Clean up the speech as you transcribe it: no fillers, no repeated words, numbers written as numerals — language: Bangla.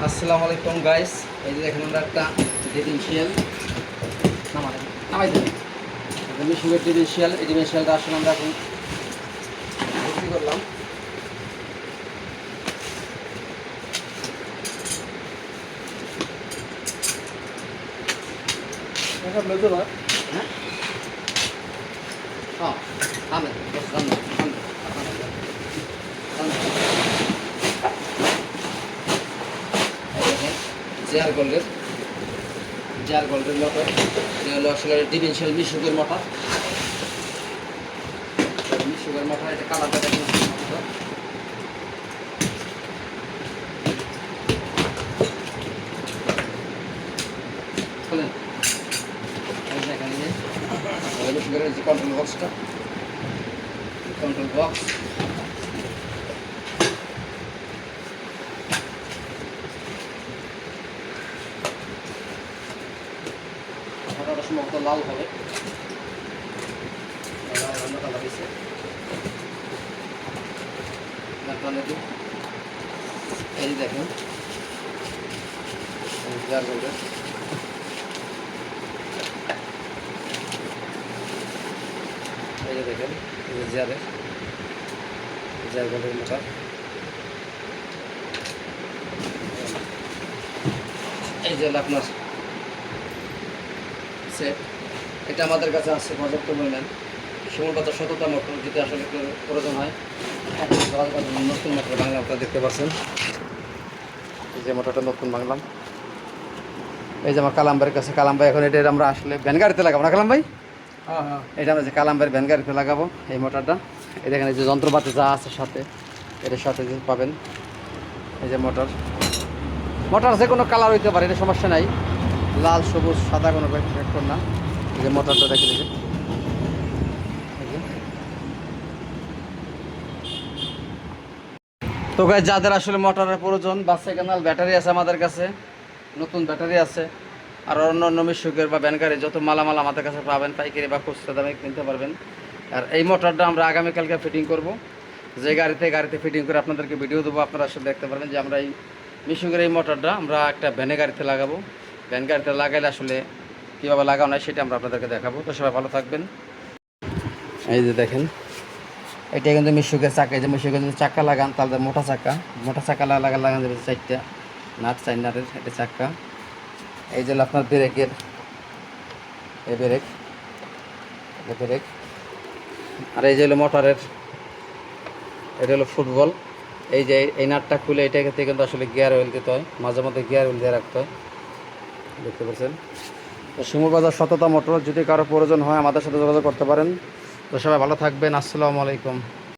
আসসালামু আলাইকুম গাইস, এই যে দেখেন আমরা একটা ডিফারেনশিয়াল নামাই দেন মিশুকের ডিফারেনশিয়াল। এই ডিফারেনশিয়ালটা আসলে আমরা এখন ভর্তি করলাম। হ্যাঁ হ্যাঁ থামেন জেআর গোল্ডের মোটর। এটা হলো আসলে ডিফারেনশিয়াল মিশুকের মোটর। মিশুকের মোটর এটা কালারটা দেখেন খোলেন। দেখেন এই মিশুকের যে কন্ট্রোল বক্সটা, কন্ট্রোল বক্স মাথাটা সম্ভবত লাল হবে। এই যে দেখেন জেআর গোল্ডের এই যে দেখেন এই যে জেআর গোল্ডের মোটর। এই যে আপনার সেট, এটা আমাদের কাছে আছে পর্যাপ্ত পরিমাণ। সম্ভবত 17টা মোটর যদি আসলে প্রয়োজন হয় নতুন মোটর বাংলা আপনারা দেখতে পাচ্ছেন। এই যে মোটরটা নতুন বাংলাম। এই যে আমার কালাম ভাইয়ের কাছে, কালাম ভাই এখন এটা আমরা আসলে ভ্যান গাড়িতে লাগাবো না কালাম ভাই? এটা আমরা যে কালাম ভাইয়ের ভ্যান গাড়িতে লাগাবো এই মোটরটা। এই দেখেন এই যে যন্ত্রপাতি যা আছে সাথে এটার সাথে যে পাবেন। এই যে মোটর যে কোনো কালার হইতে পারে, এটা সমস্যা নাই, লাল সবুজ সাদা কোনো ফ্যাক্টর না। এই যে মোটরটা দেখে দিয়েছে। তো গাইস, যাদের আসলে মোটরের প্রয়োজন, বাচ্চা ক্যানাল ব্যাটারি আছে আমাদের কাছে, নতুন ব্যাটারি আছে, আর অন্য অন্য মিশুকের বা ব্যানগাড়ি যত মালামাল আমাদের কাছে পাবেন, পাইকারি বা খুচরা দামে কিনতে পারবেন। আর এই মোটরটা আমরা আগামীকালকে ফিটিং করব। যে গাড়িতে ফিটিং করে আপনাদেরকে ভিডিও দেবো, আপনারা আসলে দেখতে পারবেন যে আমরা এই মিশুকের এই মোটরটা আমরা একটা ভ্যানে গাড়িতে লাগাবো। ভ্যান গাড়িতে লাগাইলে আসলে কীভাবে লাগানো হয় সেটা আমরা আপনাদেরকে দেখাবো। তো সবাই ভালো থাকবেন। এই যে দেখেন এটা কিন্তু মিশুকের চাকা। এই যে মিশুকের যদি চাকা লাগান তাহলে মোটা চাকা লাগান যাবে 4টা নাট, 4 নাটের এটা চাকা। এই যে আপনার ব্রেকের এই ব্রেক, আর এই যে হলো মোটরের, এটা হলো ফুটবল। এই যে এই নাটটা খুলে এটা থেকে কিন্তু আসলে গিয়ার অয়েল দিতে হয়, মাঝে মধ্যে গিয়ার অয়েল দিয়ে রাখতে হয়, দেখতে পাচ্ছেন। তো শিমুল বাজার 17টা মোটর, যদি কারো প্রয়োজন হয় আমাদের সাথে যোগাযোগ করতে পারেন। তো সবাই ভালো থাকবেন। আসসালামু আলাইকুম।